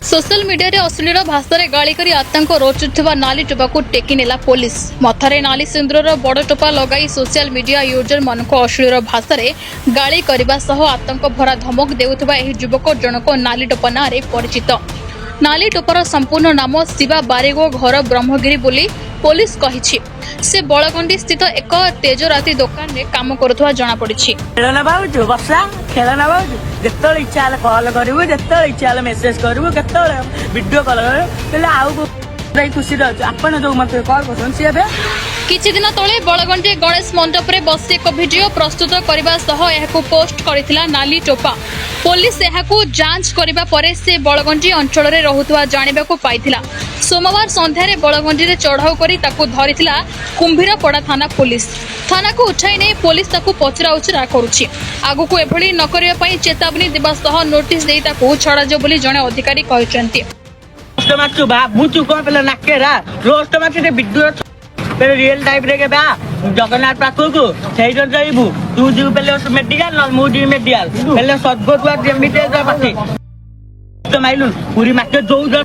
Social media रे अश्लील भाषा गाड़ी कर आतंक रोचुवा नाली टोपा को टेकी नेला पुलिस। मथारे नाली सिंदूर बड़ टोपा लगाई सोशल मीडिया यूजर मान अश्लील भाषा गाड़ी करने सह आतंक भरा धमक देउथबा एही युवक जनक नाली टोपा ना रे परिचित। नाली टोपार संपूर्ण नाम शिवा बारिगो घर ब्रह्मगिरी बोली पुलिस कहिछि। से बड़गंडी स्थित एक तेजराती दुकान रे काम करुवा जना पड़िछि। खेलना बाबू बसा खेलना बाबू जिते इच्छा है कल करू जिते इच्छा है मेसेज करू के वीडियो कल कर खुशी रही आपन जो मत कल कर सी किछि दिन तले बड़गंडी गणेश मंडप रे बसी एक वीडियो प्रस्तुत करबा सह एहाकु पोस्ट करथिला नाली टोपा। पुलिस एहाकु जांच करबा परे से बड़गंडी अंचल रे रहुतवा जानिबाकु पाइथिला। सोमवार संध्या रे बड़गंडी रे चढ़ाऊ करी ताकु धरिथिला कुंभीरपड़ा थाना पुलिस। थाना को उठाई नै पुलिस ताकु पचरा उचरा करूछि। आगुकु एभली न करिया पई चेतावनी देबा सह नोटिस देई ताकु छडा जो बोली जणे अधिकारी कहिसंती। रोस्ट माचु बा मुचु को पेला नाकेरा रोस्ट माचु रे वीडियो पेले रियल टाइप रे के बा जगन्नाथ पाखु को सेइर जाइबु तू जिउ पेले मेडिकल न मु जिउ मेडिकल पेले सदगो तुआ जेमिते जा पाठी तो माइलुन पूरी माके जोउ